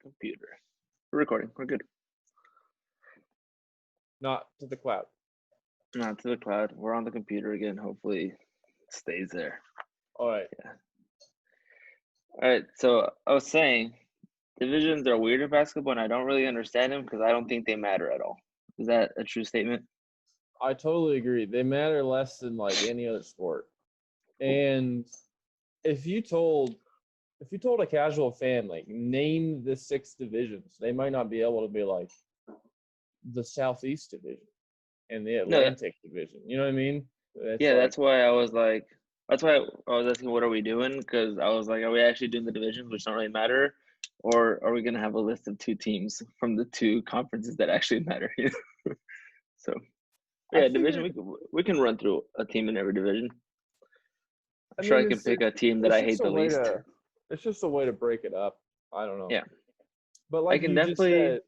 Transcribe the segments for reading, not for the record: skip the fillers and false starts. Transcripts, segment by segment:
computer. We're recording. We're good. Not to the cloud. Not to the cloud. We're on the computer again. Hopefully, it stays there. All right. Yeah. All right. So I was saying, divisions are weird in basketball, and I don't really understand them because I don't think they matter at all. Is that a true statement? I totally agree. They matter less than like any other sport. And if you told a casual fan like name the 6 divisions, they might not be able to be like the Southeast Division and the No. Atlantic Division. You know what I mean? That's why I was like, that's why I was asking, what are we doing? Because I was like, are we actually doing the divisions, which don't really matter, or are we gonna have a list of 2 teams from the 2 conferences that actually matter? So, yeah, division. We can run through a team in every division. I'm sure I can pick a team that I hate the least. It's just a way to break it up. I don't know. Yeah, but like I can definitely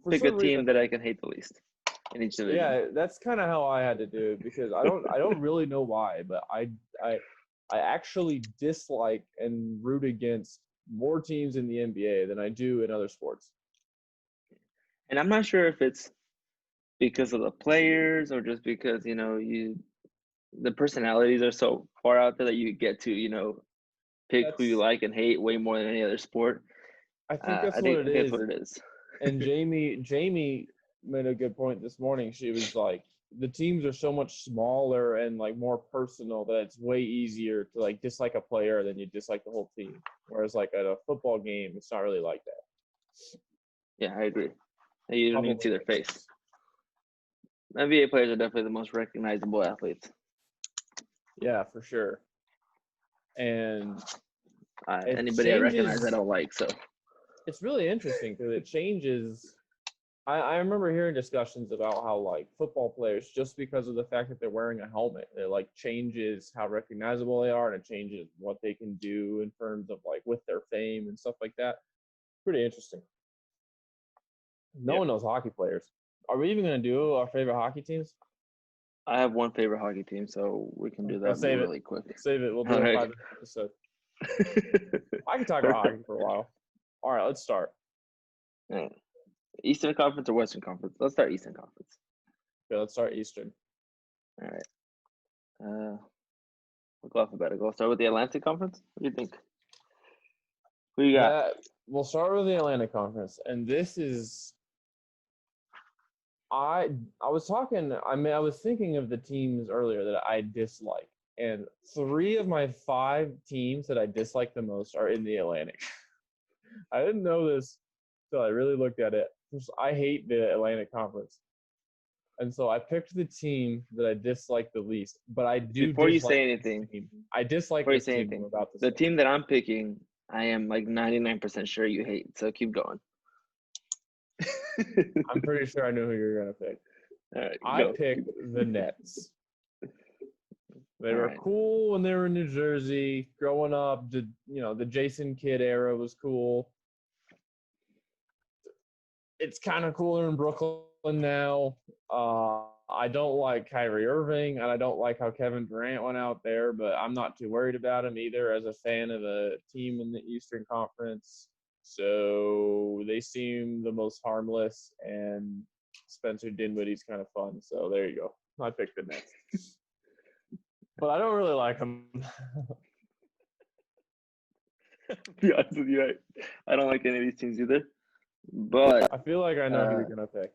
pick a team that I can hate the least in each division. Yeah, that's kind of how I had to do it because I don't really know why, but I actually dislike and root against more teams in the NBA than I do in other sports. And I'm not sure if it's because of the players or just because the personalities are so far out there that you get to pick who you like and hate way more than any other sport. I think that's what it is. And Jamie made a good point this morning. She was like, the teams are so much smaller and like more personal that it's way easier to like dislike a player than you dislike the whole team. Whereas like at a football game, it's not really like that. Yeah, I agree. You don't even see their face. NBA players are definitely the most recognizable athletes. Yeah, for sure. And anybody I recognize, I don't like. So it's really interesting because it changes. I remember hearing discussions about how like football players, just because of the fact that they're wearing a helmet, it like changes how recognizable they are, and it changes what they can do in terms of like with their fame and stuff like that. Pretty interesting. No one knows hockey players. Are we even going to do our favorite hockey teams? I have one favorite hockey team, so we can do that really quick. Save it. We'll do a 5-minute episode. I can talk about hockey for a while. All right, let's start. Eastern Conference or Western Conference? Let's start Eastern Conference. Okay, let's start Eastern. All right. We'll go alphabetical. We'll start with the Atlantic Conference. What do you think? Who you got? We'll start with the Atlantic Conference, and this is. I was thinking of the teams earlier that I dislike, and 3 of my 5 teams that I dislike the most are in the Atlantic. I didn't know this until I really looked at it. I hate the Atlantic Conference, and so I picked the team that I dislike the least. But I do. Before you say anything, I dislike this team. The team that I'm picking, I am like 99% sure you hate. So keep going. I'm pretty sure I know who you're gonna pick. All right, I picked the Nets. They were cool when they were in New Jersey. Growing up, the Jason Kidd era was cool. It's kind of cooler in Brooklyn now. I don't like Kyrie Irving, and I don't like how Kevin Durant went out there, but I'm not too worried about him either as a fan of a team in the Eastern Conference. So they seem the most harmless, and Spencer Dinwiddie's kind of fun. So there you go. I picked the Nets. But I don't really like him. To be honest with you, I don't like any of these teams either. But I feel like I know who you're gonna pick.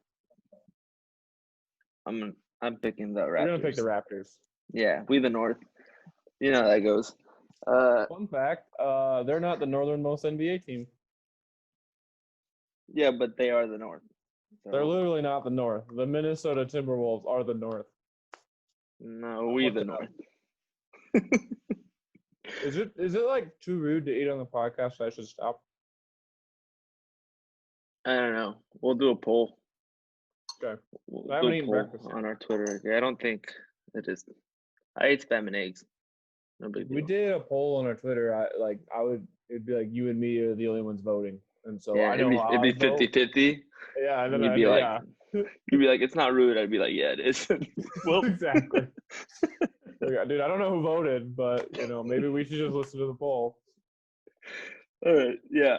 I'm picking the Raptors. You're gonna pick the Raptors. Yeah, we the North. You know how that goes. Fun fact: they're not the northernmost NBA team. Yeah, but they are the North. So. They're literally not the North. The Minnesota Timberwolves are the North. No, we the North. Is it like too rude to eat on the podcast? So I should stop. I don't know. We'll do a poll. Okay. I haven't eaten breakfast on our Twitter. Yeah, I don't think it is. I ate spam and eggs. No big deal. We did a poll on our Twitter. It'd be like you and me are the only ones voting, and so yeah, it'd be 50-50. Yeah, and then you'd be like, it's not rude. I'd be like, yeah, it is. Well, exactly. Dude, I don't know who voted, but maybe we should just listen to the poll. All right. Yeah.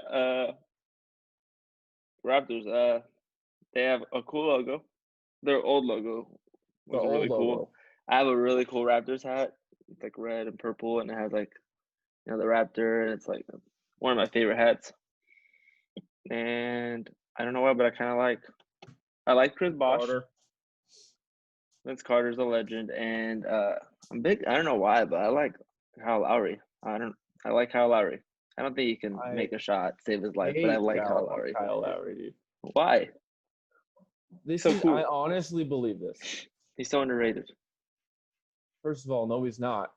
Raptors. They have a cool logo. Their old logo The was old really cool. logo. I have a really cool Raptors hat. It's like red and purple, and it has like the Raptor, and it's like one of my favorite hats. And I don't know why, but I like Chris Bosh. Carter. Vince Carter's a legend, and I'm big. I don't know why, but I like Kyle Lowry. I like Kyle Lowry. I don't think he can I make a shot, save his life, but I hate like Kyle Lowry. Kyle Lowry, dude. Why? This So is, I cool. honestly believe this. He's so underrated. First of all, no, he's not.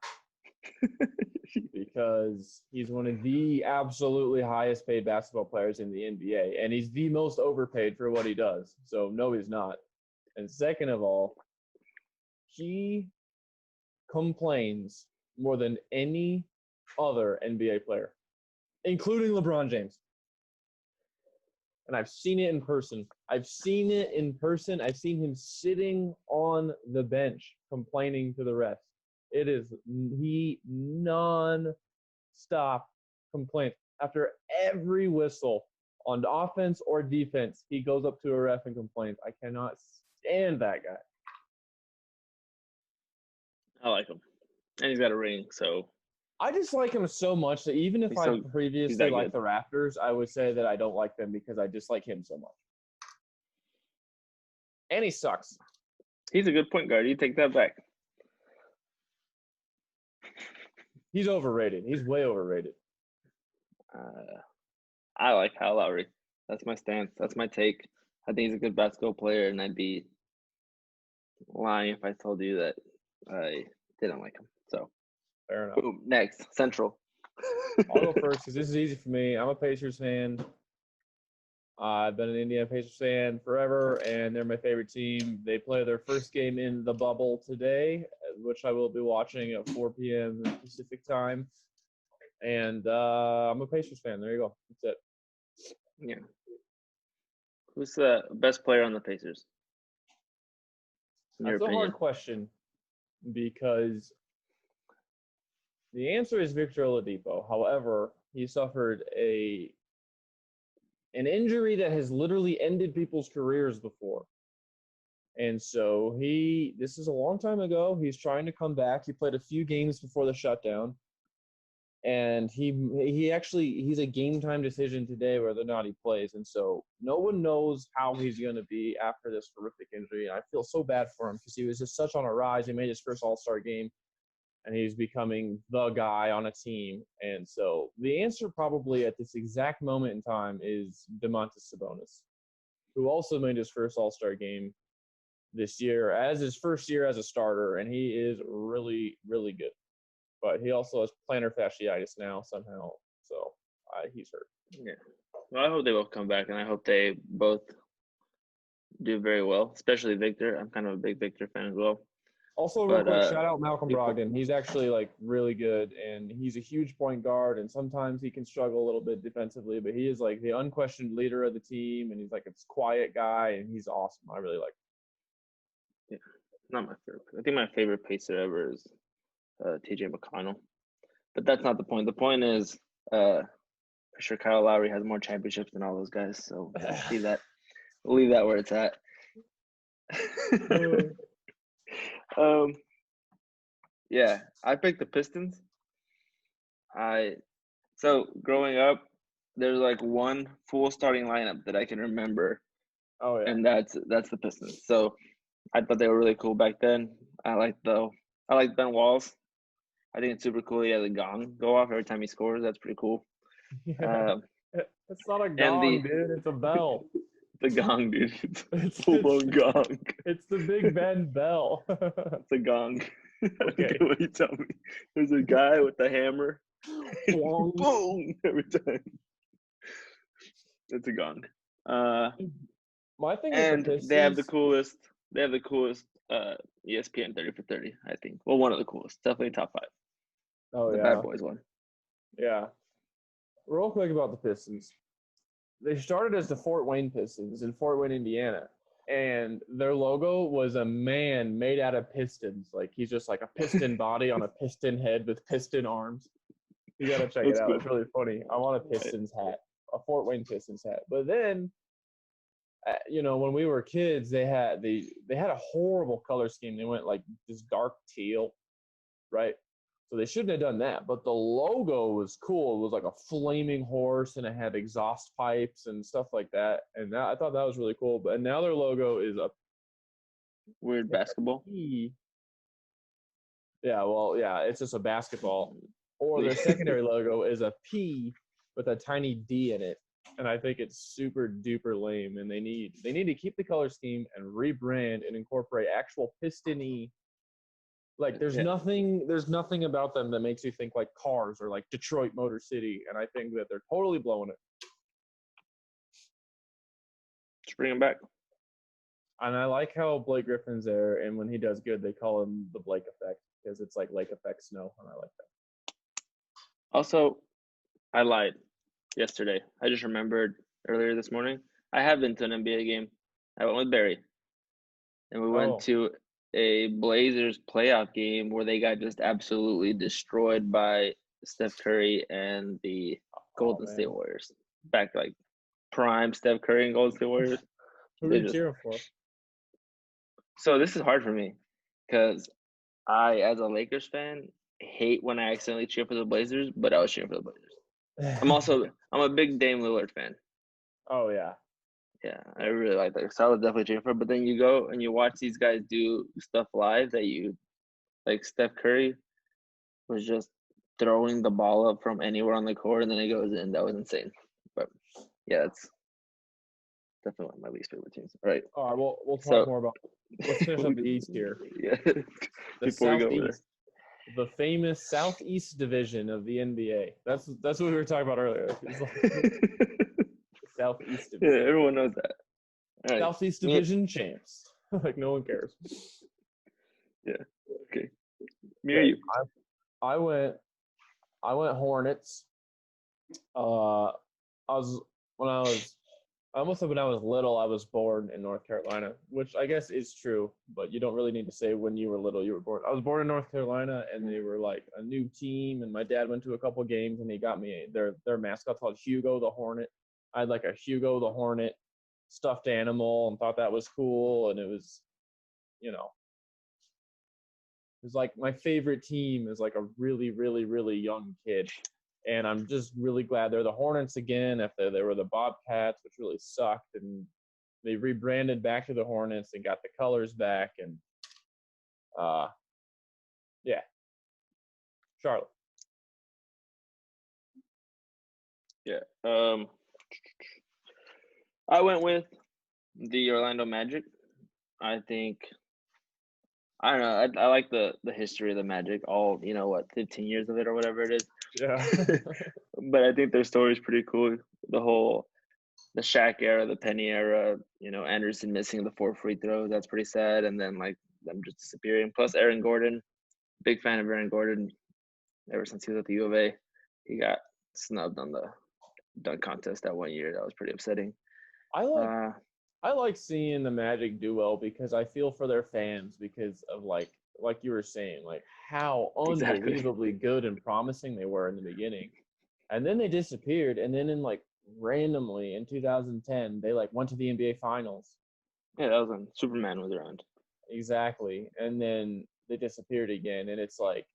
Because he's one of the absolutely highest paid basketball players in the NBA, and he's the most overpaid for what he does. So, no, he's not. And second of all, he complains more than any other NBA player, including LeBron James. And I've seen it in person. I've seen him sitting on the bench complaining to the refs. He non-stop complaints. After every whistle on offense or defense, he goes up to a ref and complains. I cannot stand that guy. I like him, and he's got a ring, so I just like him so much that even if I previously that liked good. the Raptors, I would say that I don't like them because I dislike him so much. And he sucks. He's a good point guard. You take that back. He's overrated. He's way overrated. I like Kyle Lowry. That's my stance. That's my take. I think he's a good basketball player, and I'd be lying if I told you that I didn't like him. So, fair enough. Boom. Next, Central. I'll go first because this is easy for me. I'm a Pacers fan. I've been an Indiana Pacers fan forever, and they're my favorite team. They play their first game in the bubble today, which I will be watching at 4 p.m. Pacific time. And I'm a Pacers fan. There you go. That's it. Yeah. Who's the best player on the Pacers? That's a hard question because the answer is Victor Oladipo. However, he suffered an injury that has literally ended people's careers before. And so this is a long time ago. He's trying to come back. He played a few games before the shutdown. And he's a game time decision today whether or not he plays. And so no one knows how he's going to be after this horrific injury. And I feel so bad for him because he was just such on a rise. He made his first All-Star game, and he's becoming the guy on a team. And so the answer probably at this exact moment in time is Domantas Sabonis, who also made his first All-Star game this year as his first year as a starter, and he is really, really good. But he also has plantar fasciitis now somehow, so he's hurt. Yeah. Well, I hope they both come back, and I hope they both do very well, especially Victor. I'm kind of a big Victor fan as well. Also, real quick, shout out Malcolm Brogdon. He's actually really good, and he's a huge point guard, and sometimes he can struggle a little bit defensively, but he is like the unquestioned leader of the team, and he's like a quiet guy, and he's awesome. I really like him. Yeah, not my favorite. I think my favorite Pacer ever is TJ McConnell, but that's not the point. The point is, for sure, Kyle Lowry has more championships than all those guys. So we'll leave that where it's at. Yeah, I picked the Pistons. So growing up, there's like one full starting lineup that I can remember. Oh yeah, and that's the Pistons. So I thought they were really cool back then. I like Ben Wallace. I think it's super cool. He has a gong go off every time he scores. That's pretty cool. Yeah. It's not a gong, dude. It's a bell. The gong, dude. It's full blown gong. It's the Big Ben bell. It's a gong. Okay. What you tell me? There's a guy with a hammer. Boom! Every time. It's a gong. My thing and with the they have the coolest. They have the coolest ESPN 30 for 30. I think. Well, one of the coolest. Definitely top 5. Oh, the Bad Boys one. Yeah. Real quick about the Pistons. They started as the Fort Wayne Pistons in Fort Wayne, Indiana. And their logo was a man made out of pistons. Like, he's just like a piston body on a piston head with piston arms. You got to check it out. Cool. It's really funny. I want a Pistons hat, a Fort Wayne Pistons hat. But then when we were kids, they had a horrible color scheme. They went like this dark teal, right? So they shouldn't have done that. But the logo was cool. It was like a flaming horse, and it had exhaust pipes and stuff like that. And I thought that was really cool. But now their logo is a Weird basketball. P. Yeah, well, yeah, it's just a basketball. Or their secondary logo is a P with a tiny D in it. And I think it's super duper lame. And they need to keep the color scheme and rebrand and incorporate actual piston-y. Like there's Yeah, nothing about them that makes you think like Cars or like Detroit Motor City. And I think that they're totally blowing it. just bring him back. And I like how Blake Griffin's there, and when he does good, they call him the Blake effect because it's like lake effect snow, and I like that. Also, I lied yesterday. I just remembered earlier this morning. I have been to an NBA game. I went with Barry, and we went Oh, to a Blazers playoff game where they got just absolutely destroyed by Steph Curry and the oh Golden State man, Warriors. Back like prime Steph Curry and Golden State Warriors. who are They you just cheering for? so this is hard for me because I, as a Lakers fan, hate when I accidentally cheer for the Blazers, but I was cheering for the Blazers. I'm a big Dame Lillard fan. Oh yeah, Yeah, I really like that. So I was definitely cheering for. But then you go and you watch these guys do stuff live that you like. Steph Curry was just throwing the ball up from anywhere on the court, and then it goes in. That was insane. But yeah, it's definitely one of my least favorite teams. All right, all right. We'll talk so more about. Let's finish up the East here. yeah, The before we go over there. Southeast, the famous Southeast Division of the NBA. That's what we were talking about earlier. It's like the Southeast Yeah, Division. everyone knows that. All right. Southeast Division champs. Like no one cares. Yeah. Okay. Me or Okay, you? I went Hornets. I was when I was I almost said when I was little, I was born in North Carolina, which I guess is true, but you don't really need to say when you were little you were born. I was born in North Carolina, and they were like a new team, and my dad went to a couple games, and he got me their mascot called Hugo the Hornet. I had like a Hugo the Hornet stuffed animal and thought that was cool, and it was, you know, it was like my favorite team as like a really, really, really young kid. And I'm just really glad they're the Hornets again. After they were the Bobcats, which really sucked, and they rebranded back to the Hornets and got the colors back. And yeah, Charlotte. Yeah. I went with the Orlando Magic. I think I don't know. I like the history of the Magic. All 15 years of it or whatever it is. Yeah. But I think their story is pretty cool. The Shaq era, the Penny era. Anderson missing the 4 free throws. That's pretty sad. And then like them just disappearing. Plus Aaron Gordon. Big fan of Aaron Gordon. Ever since he was at the U of A, he got snubbed on the dunk contest that 1 year. That was pretty upsetting. I like Uh, I like seeing the Magic do well because I feel for their fans because of like you were saying, like how exactly. unbelievably good and promising they were in the beginning. And then they disappeared, and then in like randomly in 2010 they like went to the NBA finals. Yeah, that was when Superman was around. Exactly. And then they disappeared again, and it's like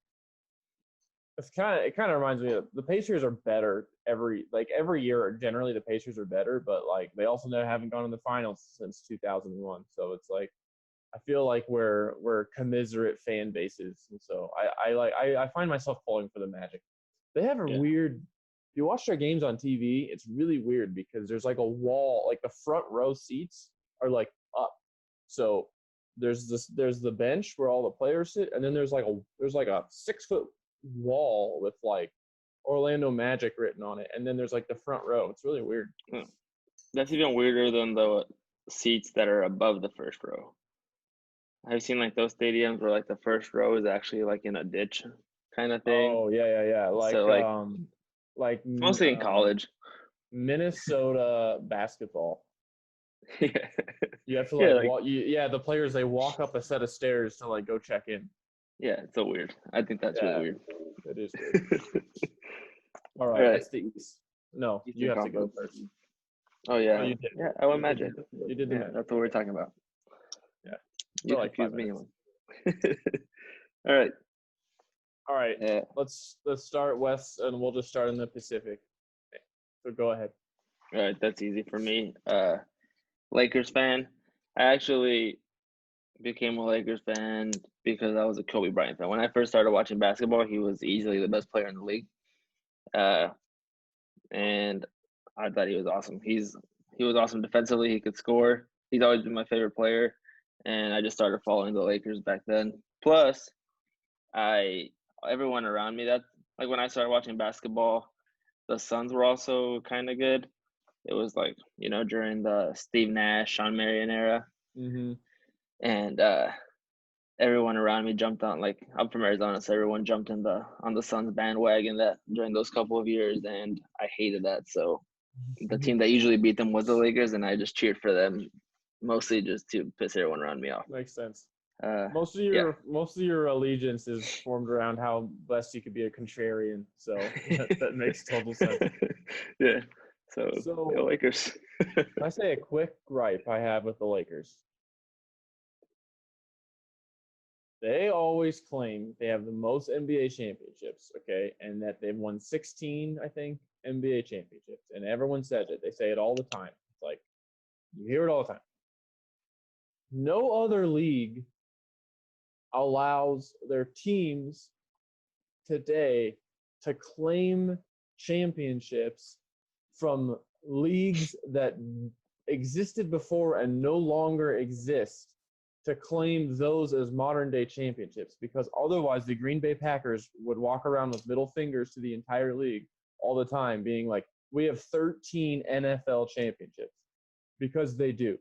it kind of reminds me of the Pacers are better every year. Generally, the Pacers are better, but like they also haven't gone in the finals since 2001. So it's like I feel like we're commiserate fan bases, and so I find myself pulling for the Magic. They have a Yeah, weird. If you watch their games on TV, it's really weird because there's like a wall, like the front row seats are like up. So there's the bench where all the players sit, and then there's like a 6 foot wall with like Orlando Magic written on it, and then there's like the front row. It's really weird. yeah. That's even weirder than the seats that are above the first row. I've seen like those stadiums where like the first row is actually like in a ditch kind of thing. Oh yeah. So like Like it's mostly in college. Minnesota basketball. Yeah, You have to yeah, like like the players they walk up a set of stairs to like go check in. yeah. It's so weird. I think that's really Yeah, weird. it is weird. All All right, right, that's the East. No, you Eastern have to go Conference. first. Oh Oh, yeah, you did. yeah. I would You did. imagine. You did the Yeah, math. that's what we're talking about. Yeah, You for like 5 confused me. minutes. All right. All right, Yeah. let's start west, and we'll just start in the Pacific. Okay, so go ahead. All right. That's easy for me. Lakers fan. I actually became a Lakers fan because I was a Kobe Bryant fan. When I first started watching basketball, he was easily the best player in the league. Uh, and I thought he was awesome. He was awesome defensively. He could score. He's always been my favorite player, and I just started following the Lakers back then. Plus, I everyone around me that like when I started watching basketball, the Suns were also kind of good. It was like during the Steve Nash, Sean Marion era, Mm-hmm. and everyone around me jumped on. Like I'm from Arizona, so everyone jumped in the on the Suns bandwagon that during those couple of years, and I hated that. So the team that usually beat them was the Lakers, and I just cheered for them, mostly just to piss everyone around me off. Makes sense. Uh, Most of yeah. your allegiance is formed around how best you could be a contrarian. So that makes total sense. Yeah. So go So Lakers. can I say a quick gripe I have with the Lakers? They always claim they have the most NBA championships, okay, and that they've won 16, I think, NBA championships. And everyone says it. They say it all the time. It's like you hear it all the time. No other league allows their teams today to claim championships from leagues that existed before and no longer exist to claim those as modern day championships, because otherwise the Green Bay Packers would walk around with middle fingers to the entire league all the time being like, we have 13 NFL championships, because they do.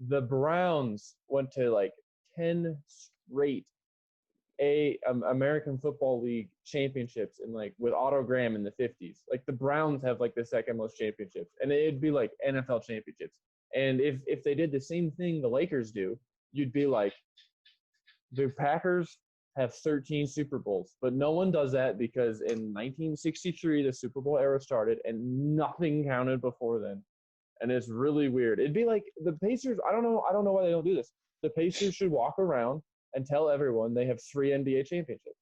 The Browns went to like 10 straight American Football League championships in like with Otto Graham in the 50s. Like the Browns have like the second most championships, and it'd be like NFL championships. And if they did the same thing the Lakers do, you'd be like, the Packers have 13 Super Bowls, but no one does that because in 1963 the Super Bowl era started and nothing counted before then. And it's really weird. It'd be like the Pacers. I don't know why they don't do this. The Pacers should walk around and tell everyone they have 3 NBA championships,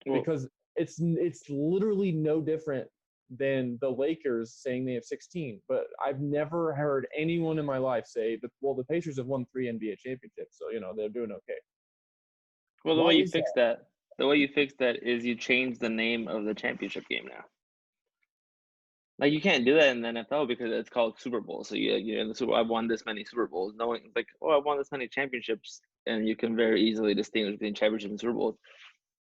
Well, because it's literally no different than the Lakers saying they have 16. But I've never heard anyone in my life say that. Well, the Pacers have won 3 NBA championships, so they're doing okay. well, Why is that? the way you fix that is you change the name of the championship game now. Like you can't do that in the NFL because it's called Super Bowl. So you in the Super Bowl, I've won this many Super Bowls. No one's like, oh, I've won this many championships, and you can very easily distinguish between championships and Super Bowls.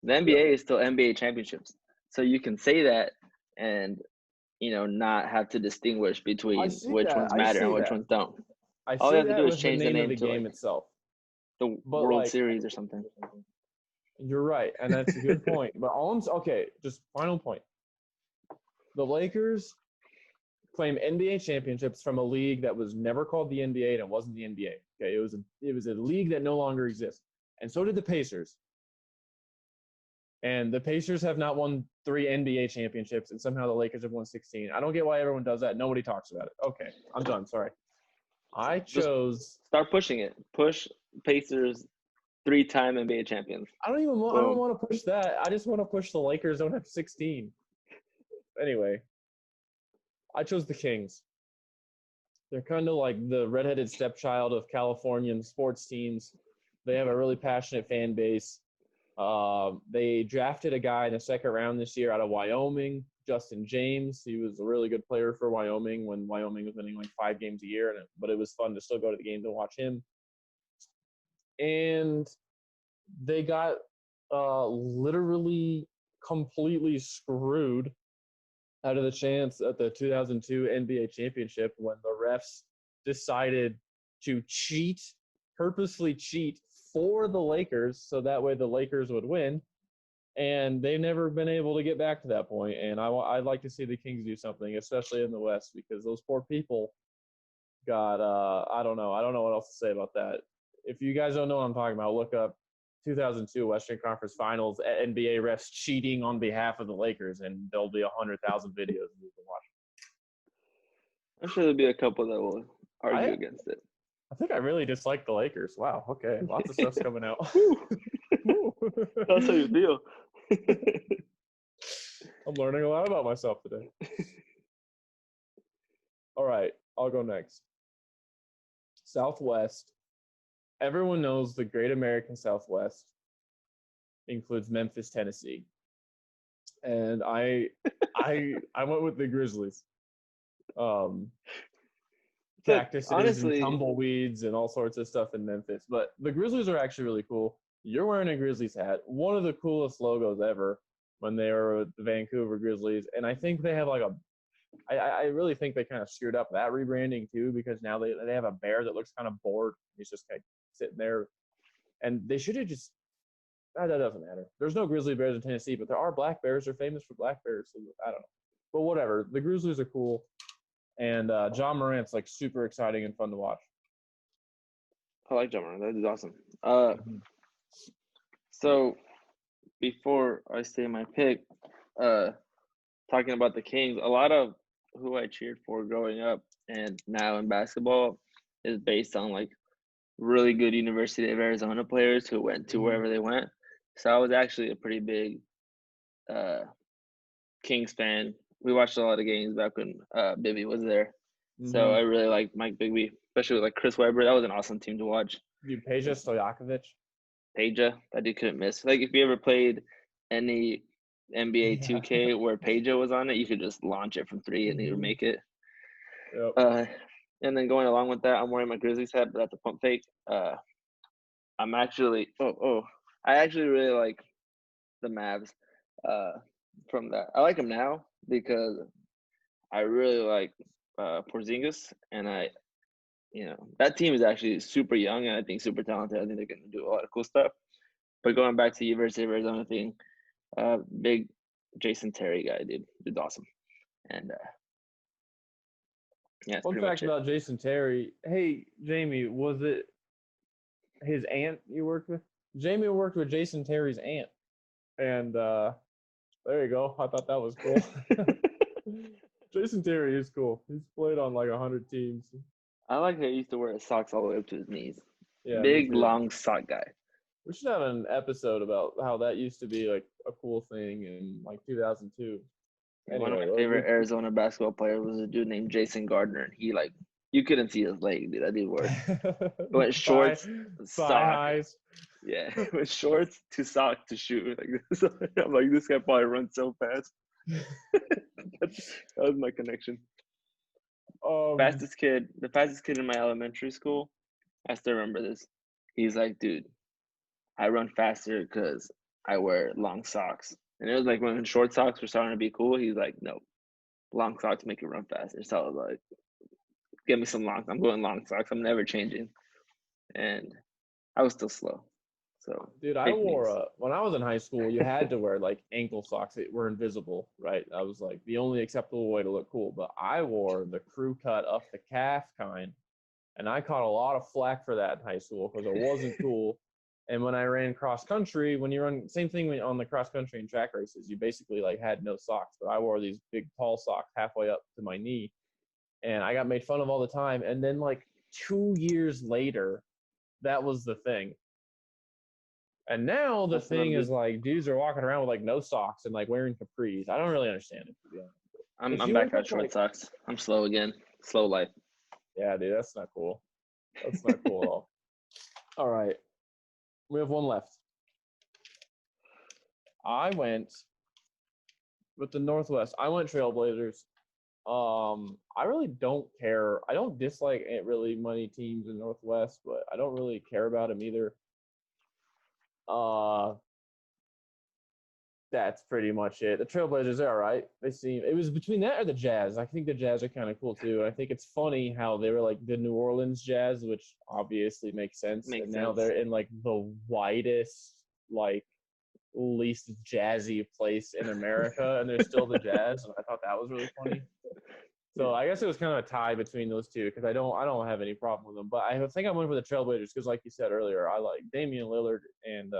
The Yep. NBA is still NBA championships, so you can say that and not have to distinguish I between see which that. ones I matter and see which that. ones don't. I All you see have to that do is with the change the name of name the to game like itself. the But World like, Series or something. you're right, and that's a good point. But okay, just final point. The Lakers claim NBA championships from a league that was never called the NBA and it wasn't the NBA. Okay, it was a league that no longer exists, and so did the Pacers. And the Pacers have not won 3 NBA championships, and somehow the Lakers have won 16. I don't get why everyone does that. Nobody talks about it. Okay, I'm done. Sorry. I Just chose. start pushing it. Push Pacers 3-time NBA champions. I don't even. I don't Boom. want to push that. I just want to push the Lakers don't have 16. Anyway, I chose the Kings. They're kind of like the redheaded stepchild of Californian sports teams. They have a really passionate fan base. They drafted a guy in the second round this year out of Wyoming, Justin James. He was a really good player for Wyoming when Wyoming was winning like 5 games a year, but it was fun to still go to the games and watch him. And they got literally completely screwed out of the chance at the 2002 NBA championship when the refs decided to purposely cheat for the Lakers, so that way the Lakers would win. And they've never been able to get back to that point. And I'd like to see the Kings do something, especially in the West, because those poor people got, I don't know. I don't know what else to say about that. If you guys don't know what I'm talking about, look up 2002 Western Conference Finals, NBA refs cheating on behalf of the Lakers, and there'll be 100,000 videos you can watch. I'm sure there'll be a couple that will argue I against it. I think I really dislike the Lakers. Wow. Okay. Lots of stuff's coming out. Whew, Woo. that's how you feel. I'm learning a lot about myself today. All right. I'll go next. Southwest. Everyone knows the Great American Southwest includes Memphis, Tennessee, and I went with the Grizzlies. Um, Look, Cactuses and honestly, tumbleweeds and all sorts of stuff in Memphis, but the Grizzlies are actually really cool. You're wearing a Grizzlies hat, one of the coolest logos ever when they were with the Vancouver Grizzlies, and I think they have like a. I really think they kind of screwed up that rebranding too because now they have a bear that looks kind of bored. He's just like sitting there, and they should have just that doesn't matter. There's no grizzly bears in Tennessee, but there are black bears. They're famous for black bears. So I don't know. But whatever. The Grizzlies are cool. And John Morant's like super exciting and fun to watch. I like John Moran. That is awesome. Mhm. So before I say my pick, uh, talking about the Kings, a lot of who I cheered for growing up and now in basketball is based on like really good University of Arizona players who went to Mhm. wherever they went. So I was actually a pretty big uh, Kings fan. We watched a lot of games back when Bibby was there. So I Mhm. really liked Mike Bibby, especially with like Chris Webber. That was an awesome team to watch. Dude, Peja Stojakovic. Peja, that dude couldn't miss. Like if you ever played any NBA Yeah. 2K where Peja was on it, you could just launch it from three and he would Mhm. make it. Yep. Uh, and then going along with that, I'm wearing my Grizzlies hat, but that's a pump fake. I'm actually I actually really like the Mavs. Uh, from that, I like them now because I really like Porzingis, and that team is actually super young and I think super talented. I think they're going to do a lot of cool stuff. But going back to the University of Arizona thing, big Jason Terry guy, dude. Dude's awesome. And yeah, that's Fun pretty fact much it. about Jason Terry. Hey, Jamie, was it his aunt you worked with? Jamie worked with Jason Terry's aunt. And there you go. I thought that was cool. Jason Terry is cool. He's played on like 100 teams. I like that he used to wear his socks all the way up to his knees. Yeah, me Big, too. long sock guy. We should have an episode about how that used to be like a cool thing in like 2002. And one of Anyway, my favorite Arizona basketball players was a dude named Jason Gardner, and he like you couldn't see his leg, dude. That dude went thigh shorts, thigh sock, highs. yeah, with shorts to sock to shoot. Like this. I'm like this guy probably runs so fast. that was my connection. um, The fastest kid in my elementary school. I still remember this. He's like, dude, I run faster because I wear long socks. And it was like when short socks were starting to be cool. He's like, no, long socks make you run faster. So I was like, get me some long. I'm going long socks. I'm never changing. And I was still slow. So dude, I fake wore news. when I was in high school. You had to wear like ankle socks that were invisible, right? That was like the only acceptable way to look cool. But I wore the crew cut up the calf kind, and I caught a lot of flack for that in high school because it wasn't cool. And when I ran cross country, when you run same thing on the cross country and track races, you basically like had no socks. But I wore these big tall socks halfway up to my knee, and I got made fun of all the time. And then like 2 years later, that was the thing. And now the That's what thing I'm is doing. like dudes are walking around with like no socks and like wearing capris. I don't really understand it to be honest. I'm If I'm you back wake on up short like, socks. I'm slow again. Slow life. yeah, dude, that's not cool. That's not cool at all. All right, we have one left. I went with the Northwest. I went Trailblazers. I really don't care. I don't dislike really many teams in Northwest, but I don't really care about them either. Uh, that's pretty much it. The Trailblazers are all right. They seem it was between that or the Jazz. I think the Jazz are kind of cool too. I think it's funny how they were like the New Orleans Jazz, which obviously makes sense, and Makes now sense. they're in like the widest, like least jazzy place in America, and they're still the Jazz. And I thought that was really funny. Yeah. So I guess it was kind of a tie between those two because I don't have any problem with them. But I think I went for the Trailblazers because, like you said earlier, I like Damian Lillard and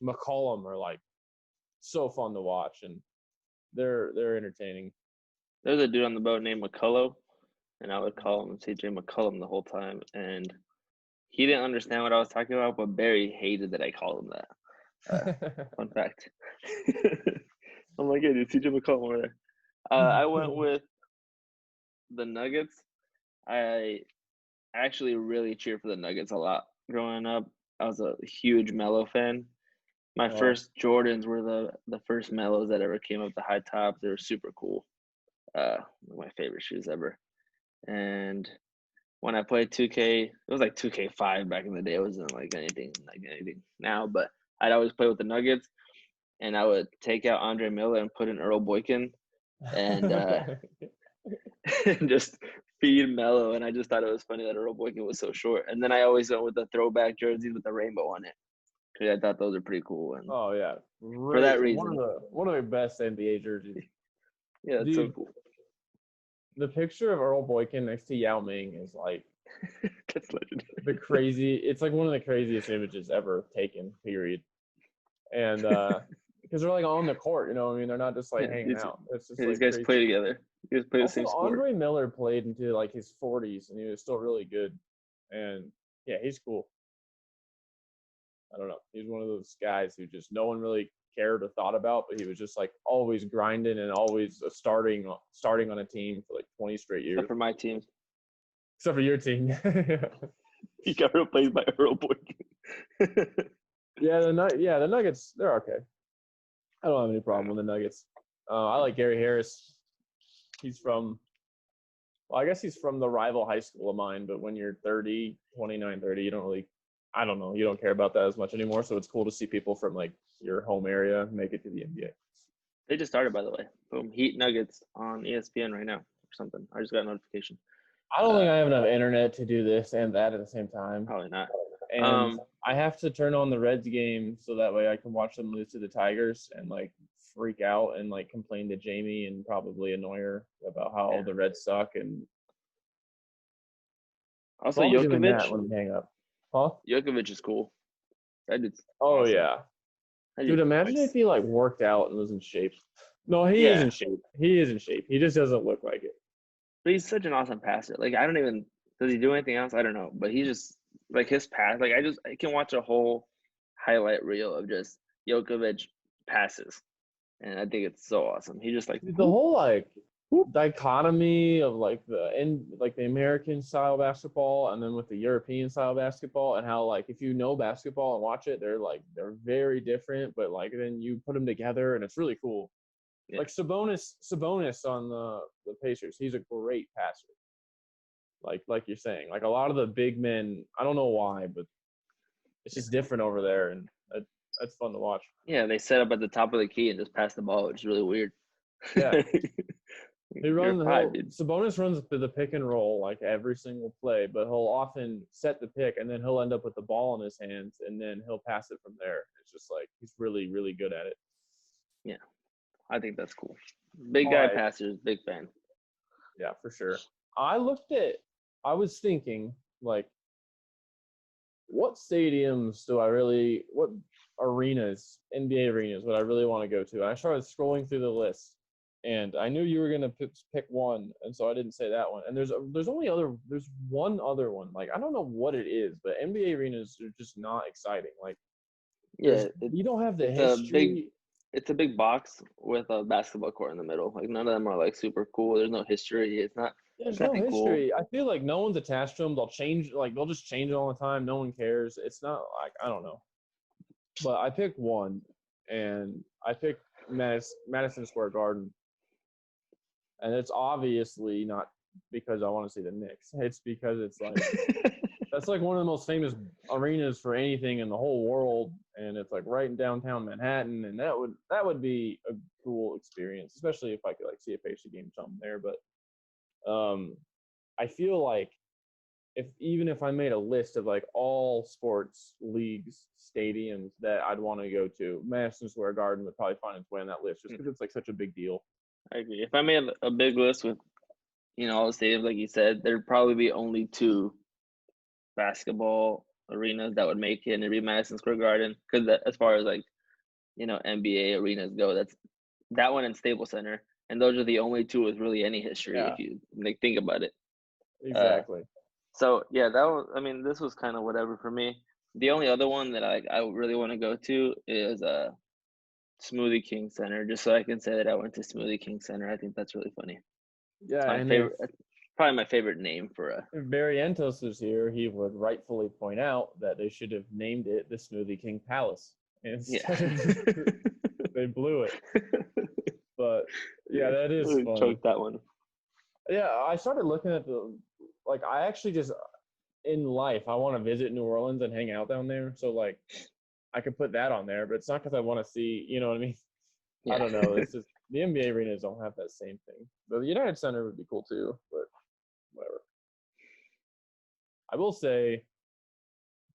McCollum are like so fun to watch and they're entertaining. There's a dude on the boat named McCullough. and I would call him CJ McCollum the whole time, and he didn't understand what I was talking about, but Barry hated that I called him that. Fun fact. I'm like, yeah, dude, CJ McCollum over there. I went with the Nuggets. I actually really cheered for the Nuggets a lot growing up. I was a huge Melo fan. My Oh, first Jordans were the first Melos that ever came up, the high tops. They were super cool. My favorite shoes ever. And when I played 2K, it was like 2K5 back in the day. It wasn't like anything now, but I'd always play with the Nuggets, and I would take out Andre Miller and put in Earl Boykin, and and just feed Melo. And I just thought it was funny that Earl Boykin was so short. And then I always went with the throwback jerseys with the rainbow on it because I thought those are pretty cool. And oh yeah, for that great. reason, One of the best NBA jerseys, yeah, it's so dude. cool. The picture of Earl Boykin next to Yao Ming is like That's legendary. the crazy. It's like one of the craziest images ever taken. Period. And because they're like on the court, you know what I mean? They're not just like Yeah, hanging out. It's just these like guys play crazy. together. You guys play the Also, same sport. Andre Miller played into like his 40s, and he was still really good. And yeah, he's cool. I don't know. He's one of those guys who just no one really cared or thought about, but he was just like always grinding and always starting on a team for like 20 straight Except years, for my team. except for your team. He got replaced by Earl Boykin. Yeah, the Nuggets, they're okay. I don't have any problem Uh, with the Nuggets. I like Gary Harris. He's from, well, I guess he's from the rival high school of mine, but when you're 30, 29, 30, you don't really, I don't know, you don't care about that as much anymore. So it's cool to see people from like your home area make it to the NBA. they just started, by the way. Boom. Heat Nuggets on ESPN right now or something. I just got a notification. I don't think Uh, I have enough internet to do this and that at the same time. Probably not. And Um, I have to turn on the Reds game so that way I can watch them lose to the Tigers and like freak out and like complain to Jamie and probably annoy her about how yeah. the Reds suck. And Also, so I'll be doing that Jokovic. when we hang up. Huh? Jokovic is cool. That dude's Oh awesome. yeah. That Dude, dude, imagine if he like worked out and was in shape. No, he is yeah. in shape. He is in shape. He just doesn't look like it. But he's such an awesome passer. Like I don't even does he do anything else? I don't know. But he just like his pass. Like I can watch a whole highlight reel of just Jokovic passes, and I think it's so awesome. He just like The whoop, whole like whoop. dichotomy of like the American style basketball and then with the European style basketball and how like if you know basketball and watch it, they're very different, but like then you put them together and it's really cool. Yeah, Like Sabonis on the Pacers, he's a great passer. Like you're saying, like a lot of the big men, I don't know why, but it's yeah, just different over there, and that's fun to watch. yeah. They set up at the top of the key and just pass the ball, which is really weird. Yeah, You're five, dude. Sabonis runs the pick and roll like every single play, but he'll often set the pick and then he'll end up with the ball in his hands and then he'll pass it from there. It's just like he's really really good at it. Yeah, I think that's cool. Big All guy right, passers, big fan. yeah, for sure. I looked at, I was thinking like, what stadiums do I really, what arenas, NBA arenas, would I really want to go to? And I started scrolling through the list, and I knew you were gonna pick one, and so I didn't say that one. And there's one other one. Like I don't know what it is, but NBA arenas are just not exciting. Like Yeah, you don't have the it's a big history. it's a big box with a basketball court in the middle. Like none of them are like super cool. There's no history. It's There's no nothing cool. history. I feel like no one's attached to them. They'll just change it all the time. No one cares. It's not like I don't know. But I picked one, and I picked Madison Square Garden, and it's obviously not because I want to see the Knicks. It's because it's like that's like one of the most famous arenas for anything in the whole world, and it's like right in downtown Manhattan, and that would be a cool experience, especially if I could like see a Pacer game or something there. But I feel like if even if I made a list of like all sports leagues stadiums that I'd want to go to, Madison Square Garden would probably find its way on that list just because it's like such a big deal. I agree. If I made a big list with all the stadiums like you said, there'd probably be only two basketball arenas that would make it, and it'd be Madison Square Garden. Because as far as like NBA arenas go, that's that one and Staples Center, and those are the only two with really any history Yeah, if you like think about it. Uh, Exactly. so yeah, that was. I mean, this was kind of whatever for me. The only other one that I really want to go to is Smoothie King Center, just so I can say that I went to Smoothie King Center. I think that's really funny. It's Yeah, my and favorite. It's probably my favorite name for a. if Barrientos was here, he would rightfully point out that they should have named it the Smoothie King Palace Yeah. instead of they blew it. But yeah, Yeah, that is really funny. choked that one. Yeah, I started looking at the like I actually just in life I want to visit New Orleans and hang out down there. So like I could put that on there, but it's not because I want to see, you know what I mean? I Yeah. don't know. It's just the NBA arenas don't have that same thing. But the United Center would be cool too, but whatever. I will say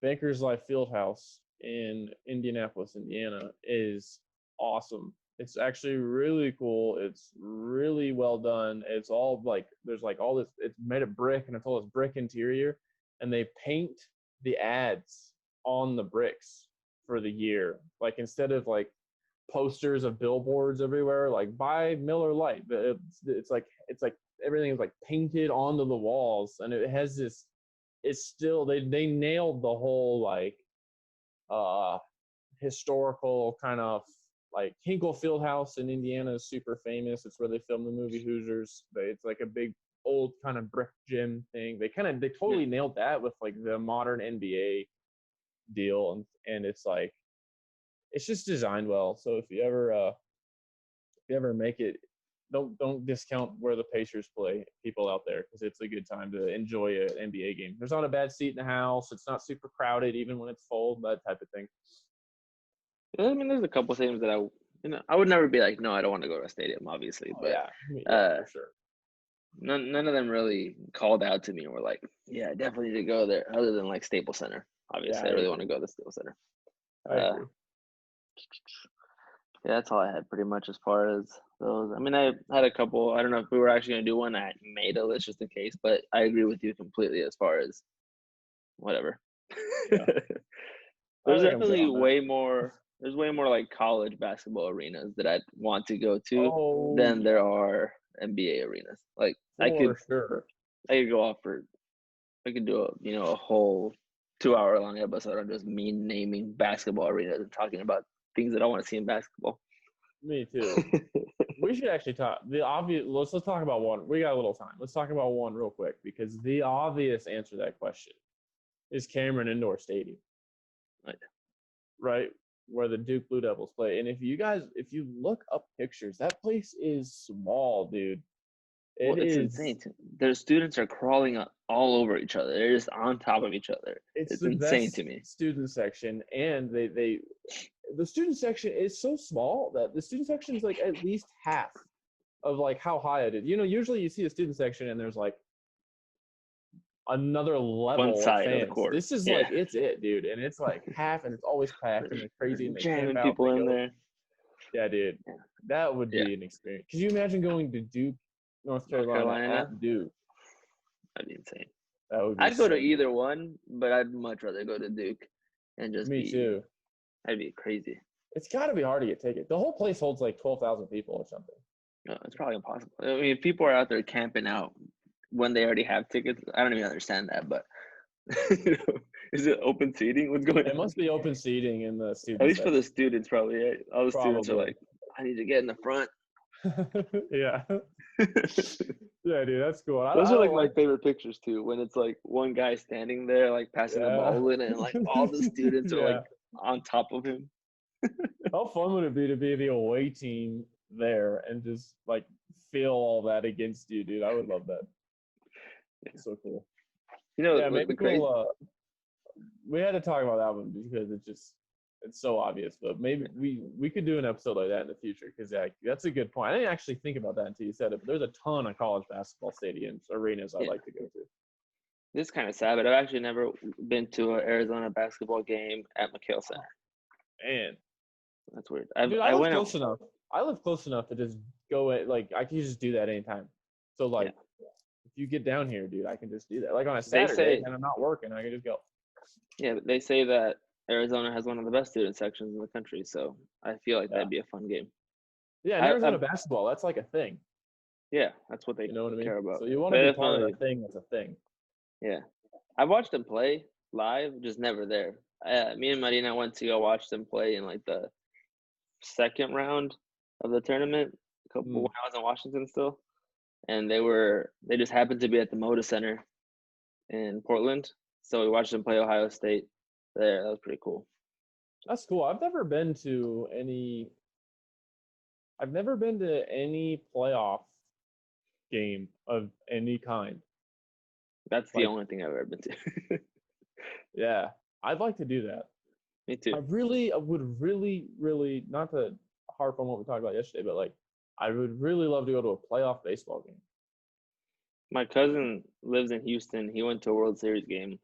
Bankers Life Fieldhouse in Indianapolis, Indiana is awesome. It's actually really cool. It's really well done. It's all like there's like all this. It's made of brick and it's all this brick interior, and they paint the ads on the bricks for the year. Like instead of like posters of billboards everywhere, like buy Miller Lite. It's like everything is like painted onto the walls, and it has this. It's still they nailed the whole like uh historical kind of like Hinkle Fieldhouse in Indiana is super famous. It's where they filmed the movie Hoosiers. It's like a big old kind of brick gym thing. They Yeah. totally nailed that with like the modern NBA deal, and it's like it's just designed well. So if you ever make it, don't discount where the Pacers play, people out there, because it's a good time to enjoy an NBA game. There's not a bad seat in the house. It's not super crowded even when it's full, that type of thing. I mean, there's a couple things that I would never be like, no, I don't want to go to a stadium, obviously, Oh but yeah, yeah, uh, for sure. none of them really called out to me and were like, yeah, I definitely need to go there. Other than like Staples Center, Yeah, obviously, I I really want to agree. go to the Staples Center. I Uh, agree. yeah, that's all I had pretty much as far as those. I mean, I had a couple. I don't know if we were actually gonna do one. I made a list just in case, but I agree with you completely as far as whatever. Yeah, I There's think I'm good definitely on that. way more. There's way more like college basketball arenas that I'd want to go to Oh than there yeah, are NBA arenas. Like for sure. I could go off for, I could do a whole 2 hour long episode on just me naming basketball arenas and talking about things that I want to see in basketball. Me too. We should actually talk the obvious. Let's talk about one. We got a little time. Let's talk about one real quick because the obvious answer to that question is Cameron Indoor Stadium, Like, right? Where the Duke Blue Devils play. And if you look up pictures, that place is small, dude. well, It it's is. insane. Their students are crawling all over each other. They're just on top of each other. It's It's the insane best to me. student section, and the student section is so small that the student section is like at least half of like how high it is. Usually you see a student section and there's like another One level of side of the fans. court. This is Yeah. like it's it, dude, and it's like half, and it's always packed, and They're, they're they're crazy, and they camp jamming out, and people they in go. there. Yeah, dude, Yeah. that would Yeah. be an experience. Could you imagine going to Duke, North North Carolina Carolina. at Duke? That'd be insane. That would be I'd go to so cool. either one, but I'd much rather go to Duke and just Me be. too. That'd be crazy. It's got to be hard to get tickets. The whole place holds like 12,000 people or something. No, it's probably impossible. I mean, if people are out there camping out when they already have tickets, I don't even understand that. But is it open seating? What's going It on? must be open seating in the At student least for the section. students, probably. Right? All the students are Probably. like, I need to get in the front. Yeah. Yeah, dude, that's cool. Those I are don't like my like. favorite pictures too. When it's like one guy standing there, like passing the Yeah. ball in, and like all the students are like Yeah. on top of him. How fun would it be to be the away team there and just like feel all that against you, dude? I would love that. Yeah. So cool. You know Yeah, what maybe the crazy? we'll we had to talk about that one because it's so obvious, but maybe we could do an episode like that in the future because that's a good point. I didn't actually think about that until you said it, but there's a ton of college basketball stadiums, arenas I'd Yeah, like to go to. this is kind of sad, but I've actually never been to an Arizona basketball game at McHale Center. Man, That's weird. dude, I I live went out. close enough. I live close enough to just go at like I can just do that anytime. So Yeah, like if you get down here, dude, I can just do that. Like on a they Saturday say and I'm not working, I can just go. they say that Arizona has one of the best student sections in the country, so I feel like Yeah. that'd be a fun game. Yeah, and I Arizona basketball, that's like a thing. Yeah, that's what they You know what I mean? care about. So you want to They be part of definitely, the thing that's a thing. yeah. I've watched them play live, just never there. Me and Marina went to go watch them play in like the second round of the tournament, a couple when Mm. I was in Washington still, and they just happened to be at the Moda Center in Portland, so we watched them play Ohio State there. That was pretty cool. That's cool. I've never been to any playoff game of any kind. That's the Like, only thing I've ever been to. yeah, I'd like to do that. Me too. I would really, really, not to harp on what we talked about yesterday, but like, I would really love to go to a playoff baseball game. My cousin lives in Houston. He went to a World Series game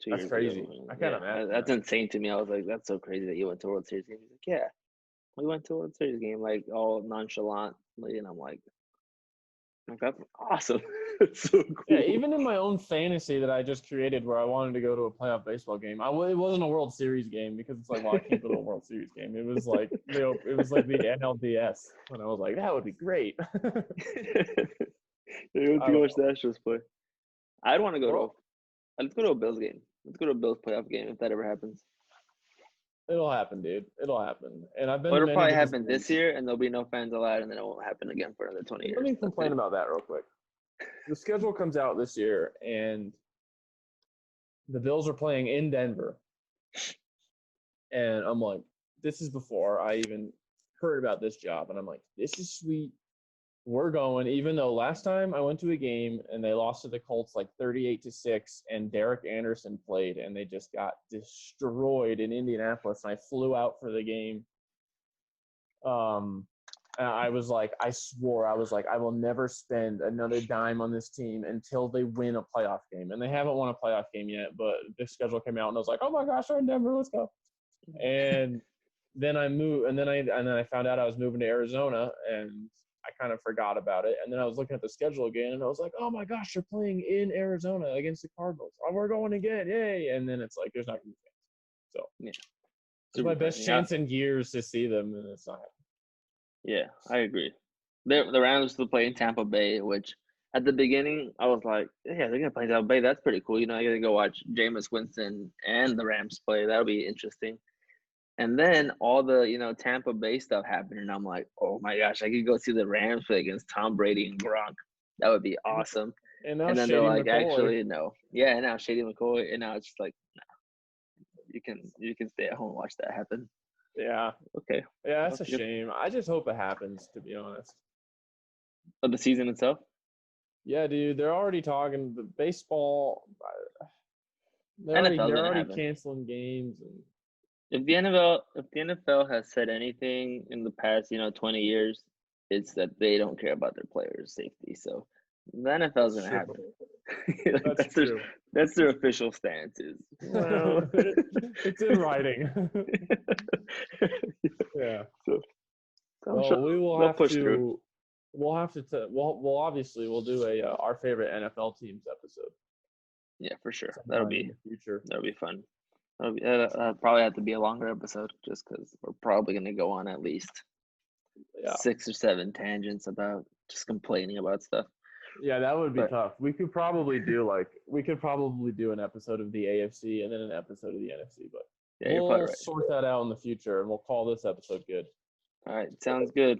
two That's years crazy. ago. I can't Yeah, imagine that's that. insane to me. I was like, that's so crazy that you went to a World Series game. He's like, yeah, we went to a World Series game, like all nonchalantly, and I'm like that's awesome. It's so Yeah, cool. even in my own fantasy that I just created where I wanted to go to a playoff baseball game, it wasn't a World Series game because it's like, well, I can't go to a World Series game. It was like the NLDS, and I was like, that would be great. You went I to go don't watch the know. Astros play. I'd want to go to. Well, Let's go to a Bills game. Let's go to a Bills playoff game if that ever happens. it'll happen, dude. It'll happen. And I've been Or to it'll many probably Bills happen this games. year, and there'll be no fans allowed, and then it won't happen again for another 20 Let years. me That's complain pretty. about that real quick. The schedule comes out this year, and the Bills are playing in Denver. And I'm like, this is before I even heard about this job. And I'm like, this is sweet. We're going, even though last time I went to a game and they lost to the Colts like 38-6, and Derek Anderson played and they just got destroyed in Indianapolis. And I flew out for the game. And I was like, I swore, I was like, I will never spend another dime on this team until they win a playoff game. And they haven't won a playoff game yet, but the schedule came out and I was like, oh my gosh, they're in Denver, let's go. And then I moved, and then I found out I was moving to Arizona, and I kind of forgot about it. And then I was looking at the schedule again, and I was like, oh my gosh, they're playing in Arizona against the Cardinals. Oh, we're going again, yay! And then it's like there's not going to be fans. So Yeah, it's my super best funny. Yeah, chance in years to see them, and it's not happening. yeah, I agree. The Rams still play in Tampa Bay, which at the beginning I was like, yeah, they're gonna play Tampa Bay. That's pretty cool. I gotta go watch Jameis Winston and the Rams play. That'll be interesting. And then all the Tampa Bay stuff happened, and I'm like, oh my gosh, I could go see the Rams play against Tom Brady and Gronk. That would be awesome. And now And then they're Shady like, McCoy. actually, no. Yeah, and now Shady McCoy, and now it's just like, you can stay at home and watch that happen. Yeah, Okay. yeah, that's a Okay. shame. I just hope it happens, to be honest. Of the season itself? Yeah, dude, they're already talking the baseball. NFL's They're gonna already happen. canceling games and If the NFL has said anything in the past, 20 years, it's that they don't care about their players' safety. So the NFL is that's gonna true. happen. That's That's their true. that's their official stance is, well, It's in writing. Yeah. so I'm sure Well, we will they'll have push through. to. We'll have to. We'll obviously we'll do a our favorite NFL teams episode Yeah, for sure. That'll sometime in be the future. that'll be fun. That'll probably have to be a longer episode just because we're probably gonna go on at least Yeah. 6 or 7 tangents about just complaining about stuff. Yeah, that would be But tough. We could probably do an episode of the AFC and then an episode of the NFC, but yeah, you're probably we'll right. sort that out in the future and we'll call this episode good. All right, sounds good.